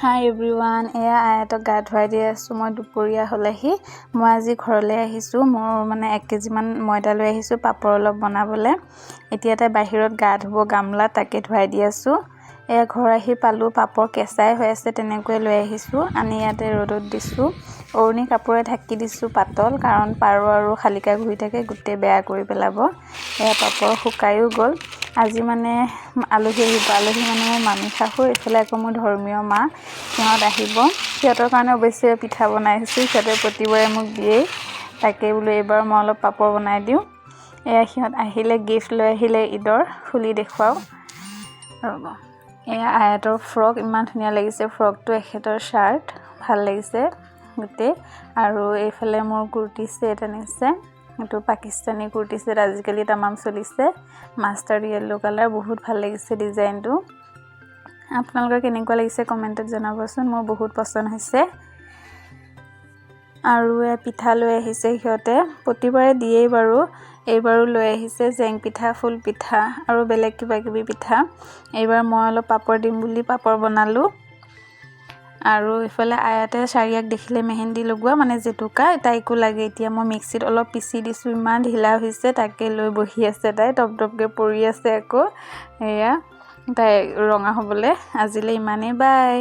হাই everyone, এয়া আয়াতক গা ধুৱাই দি আছোঁ। মই দুপৰীয়া হ'লেহি মই আজি ঘৰলৈ আহিছোঁ। মোৰ মানে 1 কেজিমান ময়দা লৈ আহিছোঁ পাপৰ অলপ বনাবলৈ। এতিয়া তাই বাহিৰত গা ধুব গামলা, তাকে ধুৱাই দি আছোঁ। এয়া ঘৰ আহি পালোঁ, পাপৰ কেঁচাই হৈ আছে তেনেকৈ লৈ আহিছোঁ, আনি ইয়াতে ৰ'দত দিছোঁ। অৰণি কাপোৰে ঢাকি দিছোঁ পাতল, কাৰণ পাৰ আৰু শালিকা ঘূৰি থাকে, গোটেই বেয়া কৰি পেলাব। এয়া পাপৰ শুকায়ো গ'ল। আজি মানে আলহী আহিব, আলহী মানে মোৰ মামী শাহু, এইফালে আকৌ মোৰ ধৰ্মীয় মা, সিহঁত আহিব। সিহঁতৰ কাৰণে অৱশ্যে পিঠা বনাইছোঁ, সিহঁতে প্ৰতিবাৰে মোক দিয়েই। তাকে বোলো এইবাৰ মই অলপ পাপৰ বনাই দিওঁ। এয়া সিহঁত আহিলে, গিফ্ট লৈ আহিলে ঈদৰ, খুলি দেখুৱাওঁ ৰ'ব। এয়া আয়াতৰ ফ্ৰক, ইমান ধুনীয়া লাগিছে ফ্ৰকটো, এখেতৰ শ্বাৰ্ট ভাল লাগিছে গোটেই। আৰু এইফালে মোৰ কুৰ্তি ছেট আনিছে, এইটো পাকিস্তানী কুৰ্তি ছেট, আজিকালি তামাম চলিছে, মাষ্টাৰ্ড য়েল্লো কালাৰ, বহুত ভাল লাগিছে ডিজাইনটো। আপোনালোকৰ কেনেকুৱা লাগিছে কমেণ্টত জনাবচোন, মোৰ বহুত পচন্দ হৈছে। আৰু পিঠা লৈ আহিছে সিহঁতে, প্ৰতিবাৰে দিয়েই বাৰু, এইবাৰো লৈ আহিছে জেং পিঠা, ফুল পিঠা আৰু বেলেগ কিবা কিবি পিঠা। এইবাৰ মই অলপ পাপৰ দিম বুলি পাপৰ বনালোঁ। আৰু ইফালে আয়াতে চাৰিয়াক দেখিলে মেহেন্দি লগোৱা, মানে জেতুকা, তাইকো লাগে। এতিয়া মই মিক্সিত অলপ পিচি দিছোঁ, ইমান ঢিলা হৈছে, তাকে লৈ বহি আছে তাই, টপটপকৈ পৰি আছে আকৌ। এয়া তাই ৰঙা হ'বলৈ। আজিলৈ ইমানেই, বাই।